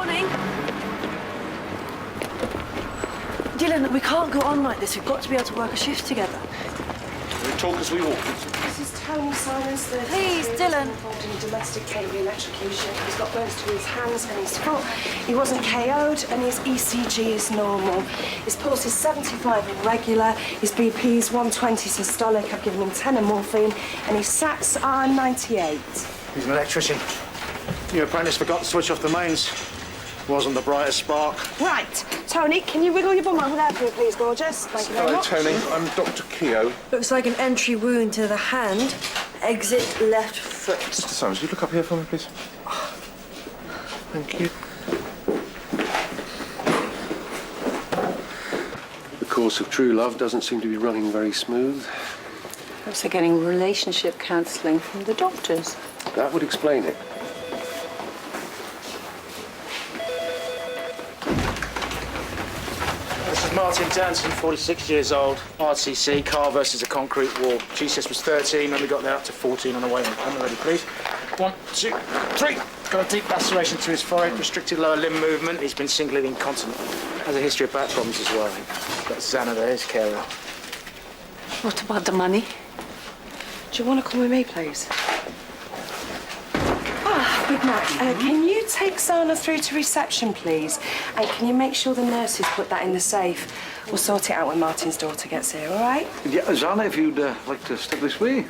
Morning. Dylan, we can't go on like this. We've got to be able to work a shift together. We talk as we walk. This is Tony Simons. Please, Dylan. Involved in a domestic cable electrocution. He's got burns to his hands and his foot. He wasn't KO'd, and his ECG is normal. His pulse is 75 irregular. His BP is 120 systolic. I've given him 10 of morphine, and his SATs are 98. He's an electrician. Your apprentice forgot to switch off the mains. Wasn't the brightest spark. Right, Tony, can you wiggle your bum over there for me, please, gorgeous? Thank you very much. Tony. I'm Dr. Keogh. Looks like an entry wound to the hand. Exit left foot. Mr. Simons, will you look up here for me, please? Thank you. The course of true love doesn't seem to be running very smooth. Perhaps they're getting relationship counselling from the doctors. That would explain it. This is Martin Danson, 46 years old, RCC, car versus a concrete wall. GCS was 13 when we got there, up to 14 on the way. I'm ready, please. 1, 2, 3. Got a deep laceration to his forehead, restricted lower limb movement. He's been singularly incontinent. Has a history of back problems as well. Got Xana there, his carer. What about the money? Do you want to come with me, please? Good night. Can you take Zana through to reception, please? And can you make sure the nurses put that in the safe? We'll sort it out when Martin's daughter gets here, all right? Yeah, Zana, if you'd like to step this way.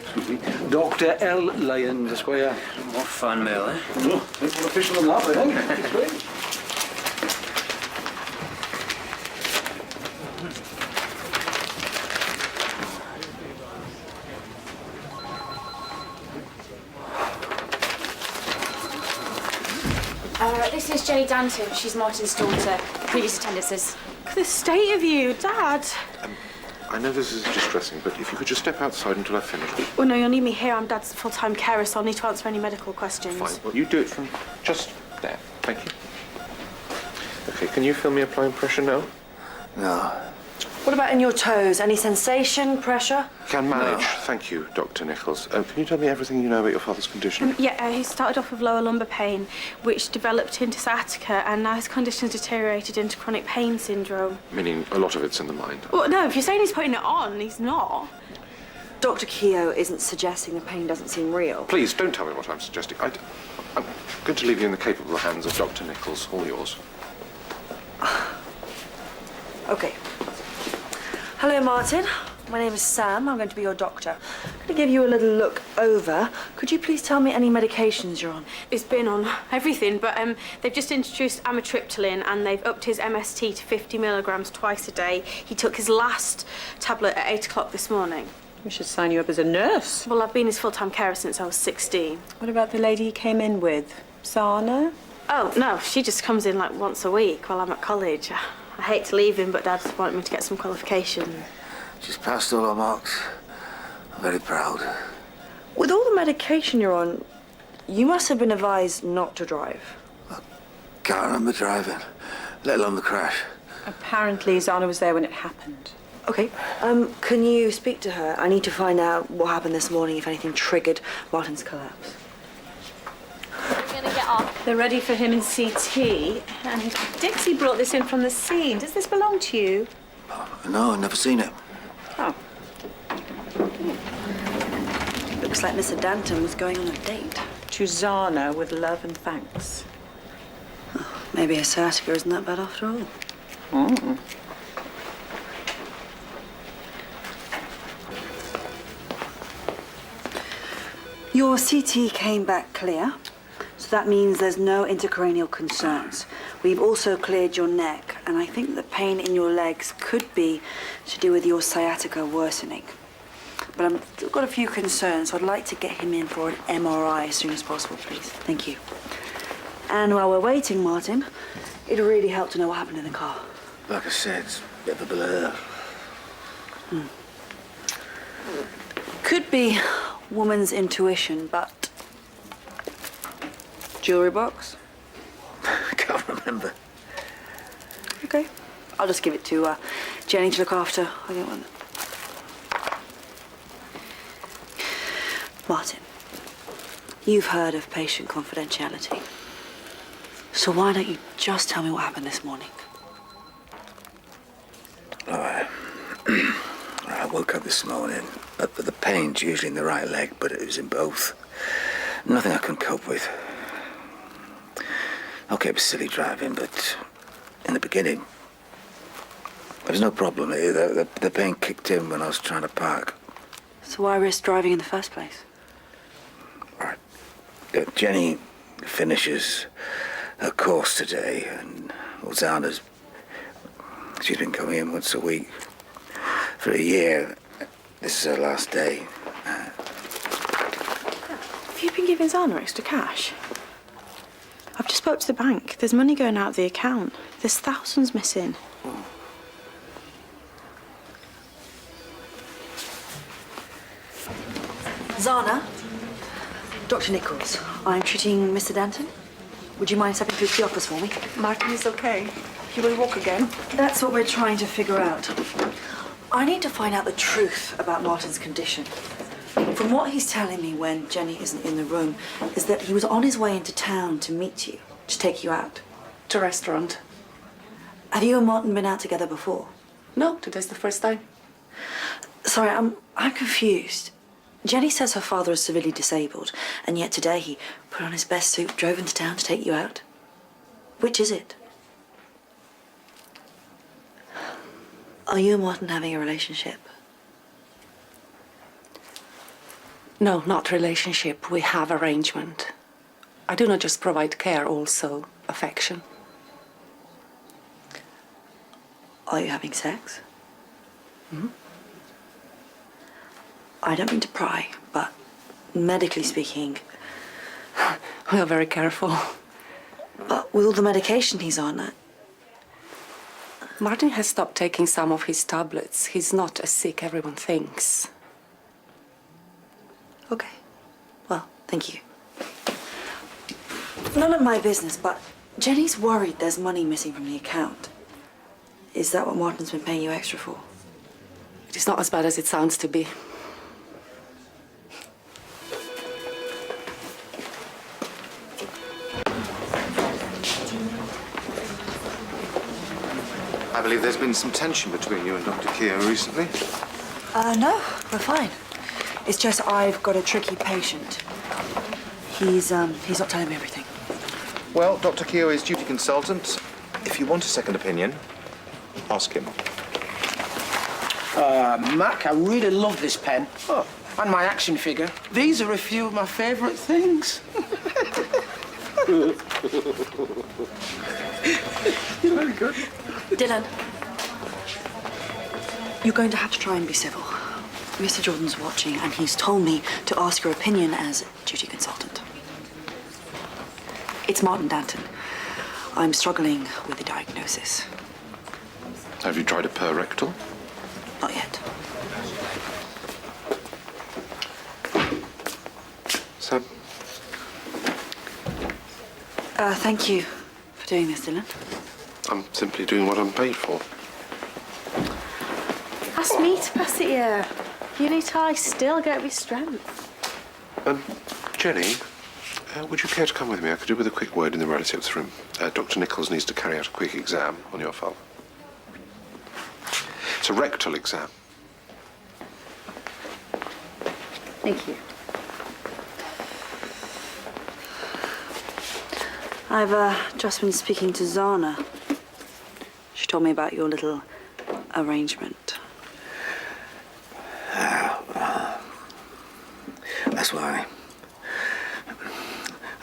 Excuse me. Dr. L. Lyons, Esquire. More fan mail, eh? Oh, more official than that, I think. It's great. This is Jenny Danton. She's Martin's daughter. Previous attendances. Look at the state of you, Dad. I know this is distressing, but if you could just step outside until I've finished. Well, no, you'll need me here. I'm Dad's full-time carer, so I'll need to answer any medical questions. Fine. Well, you do it from just there. Thank you. Okay, can you feel me applying pressure now? No. What about in your toes? Any sensation, pressure? Can manage. No. Thank you, Dr. Nicholls. Can you tell me everything you know about your father's condition? He started off with lower lumbar pain, which developed into sciatica, and now his condition's deteriorated into chronic pain syndrome. Meaning a lot of it's in the mind. Well, no, if you're saying he's putting it on, he's not. Dr. Keogh isn't suggesting the pain doesn't seem real. Please, don't tell me what I'm suggesting. I'm going to leave you in the capable hands of Dr. Nicholls, all yours. Okay. Hello, Martin. My name is Sam. I'm going to be your doctor. I'm going to give you a little look over. Could you please tell me any medications you're on? He's been on everything, but they've just introduced amitriptyline, and they've upped his MST to 50 milligrams twice a day. He took his last tablet at 8 o'clock this morning. We should sign you up as a nurse. Well, I've been his full-time carer since I was 16. What about the lady he came in with? Zana? Oh, no, she just comes in like once a week while I'm at college. I hate to leave him, but Dad wanted me to get some qualifications. She's passed all her marks. I'm very proud. With all the medication you're on, you must have been advised not to drive. I can't remember driving, let alone the crash. Apparently Zana was there when it happened. Okay. Can you speak to her? I need to find out what happened this morning, if anything triggered Martin's collapse. We're gonna get off. They're ready for him in CT, and Dixie brought this in from the scene. Does this belong to you? No, I've never seen it. Oh. Looks like Mr. Danton was going on a date. To Zana with love and thanks. Oh, maybe a sciatica isn't that bad after all. Mm. Your CT came back clear, so that means there's no intracranial concerns. We've also cleared your neck, and I think the pain in your legs could be to do with your sciatica worsening. But I've still got a few concerns, so I'd like to get him in for an MRI as soon as possible, please. Thank you. And while we're waiting, Martin, it'd really help to know what happened in the car. Like I said, it's a bit of a blur. Could be woman's intuition, but... Jewelry box? I can't remember. Okay. I'll just give it to Jenny to look after. I don't want it. Martin, you've heard of patient confidentiality. So why don't you just tell me what happened this morning? I woke up this morning, but the pain's usually in the right leg, but it was in both. Nothing I couldn't cope with. Okay, it was silly driving, but in the beginning, there was no problem. The pain kicked in when I was trying to park. So why risk driving in the first place? All right. Jenny finishes her course today, and Zana's, she's been coming in once a week for a year. This is her last day. Have you been giving Zana extra cash? I've just spoke to the bank. There's money going out of the account. There's thousands missing. Zana, Dr. Nicholls, I'm treating Mr. Danton. Would you mind stepping through to the office for me? Martin is okay. He will walk again. That's what we're trying to figure out. I need to find out the truth about Martin's condition. From what he's telling me when Jenny isn't in the room, is that he was on his way into town to meet you, to take you out. To restaurant. Have you and Martin been out together before? No, today's the first time. Sorry, I'm confused. Jenny says her father is severely disabled, and yet today he put on his best suit, drove into town to take you out. Which is it? Are you and Martin having a relationship? No, not relationship. We have arrangement. I do not just provide care, also affection. Are you having sex? I don't mean to pry, but medically speaking... We are very careful. But with all the medication he's on... Martin has stopped taking some of his tablets. He's not as sick everyone thinks. Okay. Well, thank you. None of my business, but Jenny's worried there's money missing from the account. Is that what Martin's been paying you extra for? It is not as bad as it sounds to be. I believe there's been some tension between you and Dr. Keogh recently. No, we're fine. It's just I've got a tricky patient. He's not telling me everything. Well, Dr. Keogh is duty consultant. If you want a second opinion, ask him. Mac, I really love this pen. Oh, and my action figure. These are a few of my favourite things. Very good. Dylan, you're going to have to try and be civil. Mr. Jordan's watching, and he's told me to ask your opinion as duty consultant. It's Martin Danton. I'm struggling with the diagnosis. Have you tried a per-rectal? Not yet. So, Thank you for doing this, Dylan. I'm simply doing what I'm paid for. Ask me to pass it here. You need to still get me strength. Jenny, would you care to come with me? I could do with a quick word in the relatives room. Dr. Nicholls needs to carry out a quick exam on your father. It's a rectal exam. Thank you. I've just been speaking to Zana. She told me about your little arrangement. That's why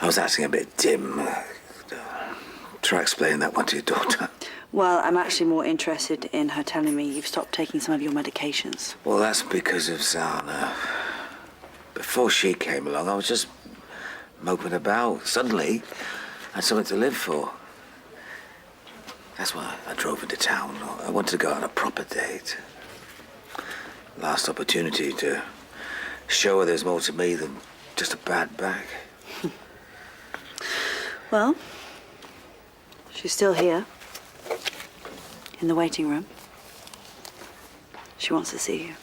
I was acting a bit dim. Try explaining that one to your daughter. Well, I'm actually more interested in her telling me you've stopped taking some of your medications. Well, that's because of Zana. Before she came along, I was just moping about. Suddenly, I had something to live for. That's why I drove into town. I wanted to go on a proper date. Last opportunity to show her there's more to me than just a bad back. Well, she's still here. In the waiting room. She wants to see you.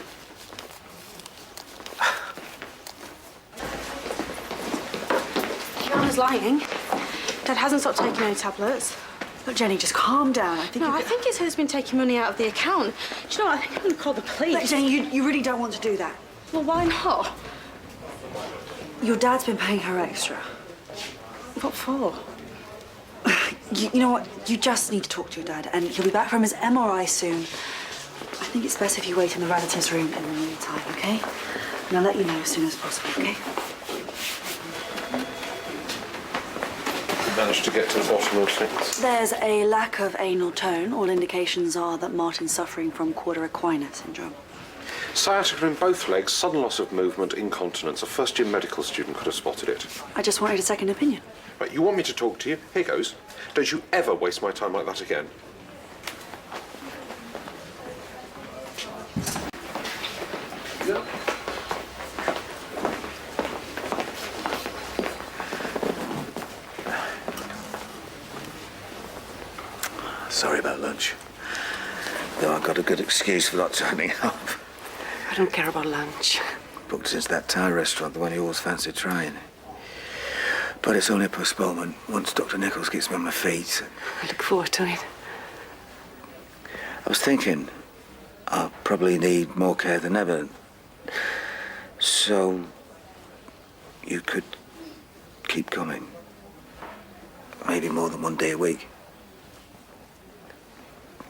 Kiana's lying. Dad hasn't stopped taking any tablets. Look, Jenny, just calm down. I think No, I think he said he's been taking money out of the account. Do you know what? I think I'm going to call the police. Look, Jenny, you really don't want to do that. Well, why not? Your dad's been paying her extra. What for? You know what? You just need to talk to your dad, and he'll be back from his MRI soon. I think it's best if you wait in the relatives' room in the meantime, okay? And I'll let you know as soon as possible, okay? Managed to get to the bottom of things. There's a lack of anal tone. All indications are that Martin's suffering from quarter equina syndrome. Sciatica in both legs, sudden loss of movement, incontinence. A first-year medical student could have spotted it. I just wanted a second opinion. Right, you want me to talk to you? Here goes. Don't you ever waste my time like that again. Sorry about lunch. Though I've got a good excuse for not turning up. I don't care about lunch. Booked since that Thai restaurant, the one you always fancied trying. But it's only a postponement once Dr. Nicholls gets me on my feet. I look forward to it. I was thinking I'll probably need more care than ever. So you could keep coming. Maybe more than one day a week.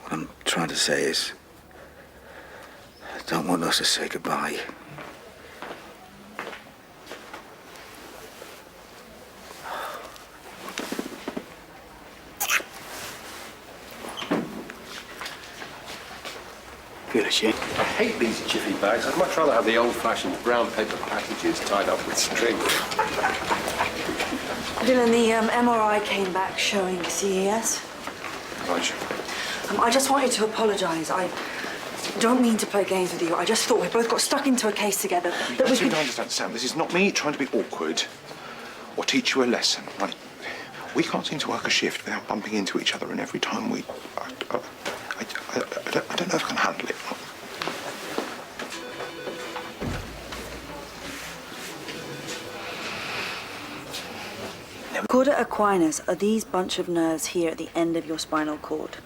What I'm trying to say is, I don't want us to say goodbye. Feel ashamed. I hate these jiffy bags. I'd much rather have the old-fashioned brown paper packages tied up with string. Dylan, the MRI came back showing CES. Right. I just wanted to apologise. I don't mean to play games with you. I just thought we both got stuck into a case together. That we You could... don't understand, Sam. This is not me trying to be awkward or teach you a lesson, right? We can't seem to work a shift without bumping into each other, and every time we... I don't know if I can handle it. Cauda equinus are these bunch of nerves here at the end of your spinal cord.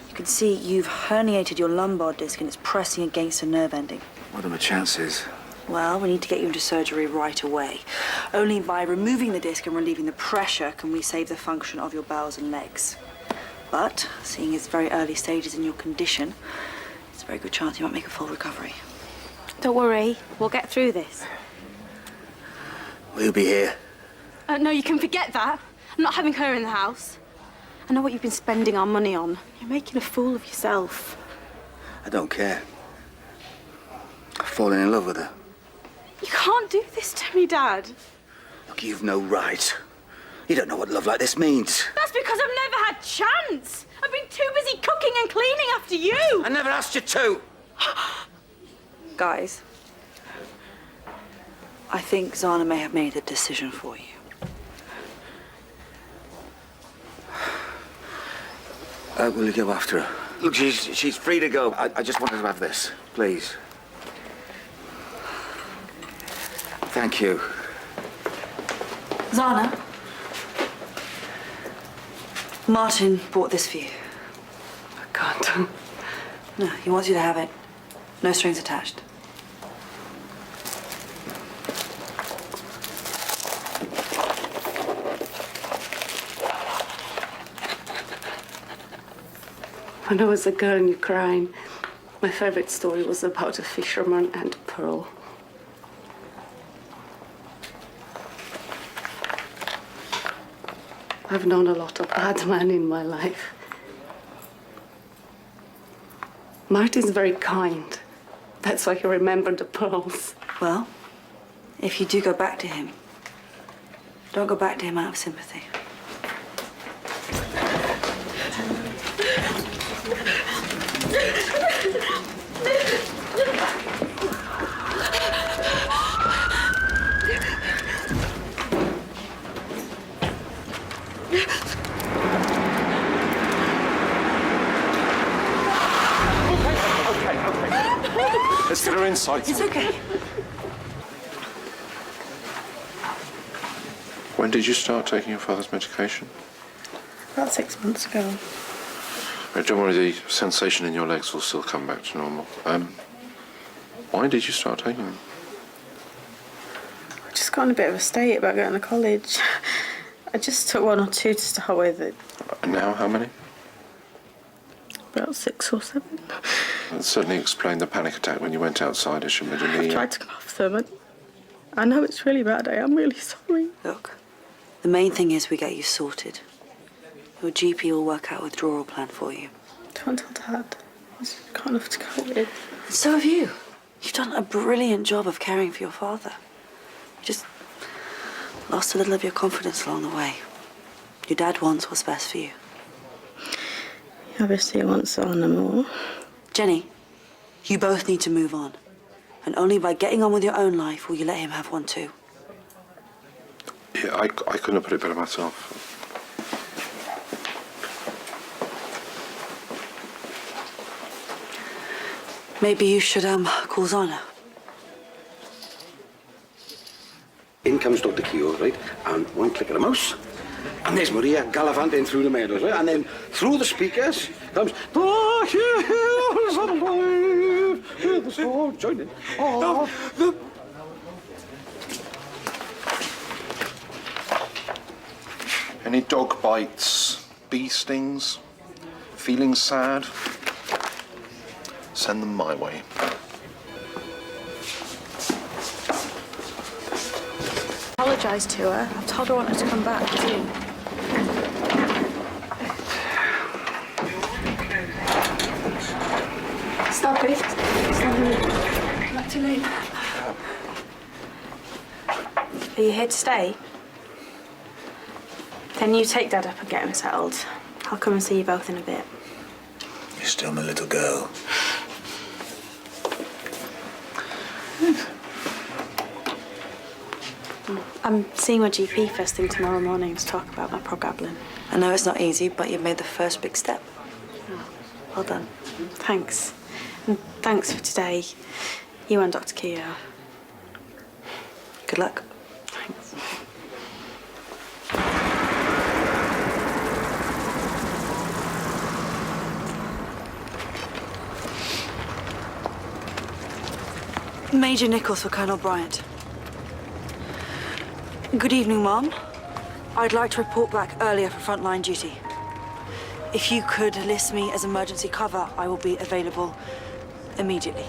You can see you've herniated your lumbar disc and it's pressing against a nerve ending. What are my chances? Well, we need to get you into surgery right away. Only by removing the disc and relieving the pressure can we save the function of your bowels and legs. But, seeing its very early stages in your condition, it's a very good chance you might make a full recovery. Don't worry, we'll get through this. We'll be here. No, you can forget that. I'm not having her in the house. I know what you've been spending our money on. You're making a fool of yourself. I don't care. I've fallen in love with her. You can't do this to me, Dad. Look, you've no right. You don't know what love like this means. That's because I've never had chance. I've been too busy cooking and cleaning after you. I never asked you to. Guys, I think Zana may have made a decision for you. Will you go after her? Look, she's free to go. I just wanted to have this, please. Thank you. Zana, Martin bought this for you. I can't. No, he wants you to have it. No strings attached. When I was a girl in Ukraine, my favorite story was about a fisherman and a pearl. I've known a lot of bad men in my life. Martin's very kind. That's why he remembered the pearls. Well, if you do go back to him, don't go back to him out of sympathy. Let's get her inside. It's okay. When did you start taking your father's medication? About 6 months ago. Don't worry, the sensation in your legs will still come back to normal. Why did you start taking them? I just got in a bit of a state about going to college. I just took 1 or 2 to start with. And now, how many? About 6 or 7. That certainly explained the panic attack when you went outside as you made a knee. I tried to come off them. I know it's really bad. I am really sorry. Look, the main thing is we get you sorted. Your GP will work out a withdrawal plan for you. Don't tell Dad. He's got enough to go with. So have you. You've done a brilliant job of caring for your father. You just lost a little of your confidence along the way. Your dad wants what's best for you. He obviously wants Anna more. Jenny, you both need to move on. And only by getting on with your own life will you let him have one too. Yeah, I couldn't have put it better myself. Maybe you should, call Zana. In comes Dr. Keogh, right? And one click of the mouse, and there's Maria gallivanting through the meadows, right? And then through the speakers comes the hills are alive with the song joining. Any dog bites, bee stings, feeling sad? Send them my way. Apologise to her. I've told her I wanted to come back too. Stop it. Not too late. Are you here to stay? Then you take Dad up and get him settled. I'll come and see you both in a bit. You're still my little girl. I'm seeing my GP first thing tomorrow morning to talk about my progabblin. I know it's not easy, but you've made the first big step. Well done. Thanks. And thanks for today. You and Dr. Keogh. Good luck. Thanks. Major Nicholls for Colonel Bryant. Good evening, Mom. I'd like to report back earlier for frontline duty. If you could list me as emergency cover, I will be available immediately.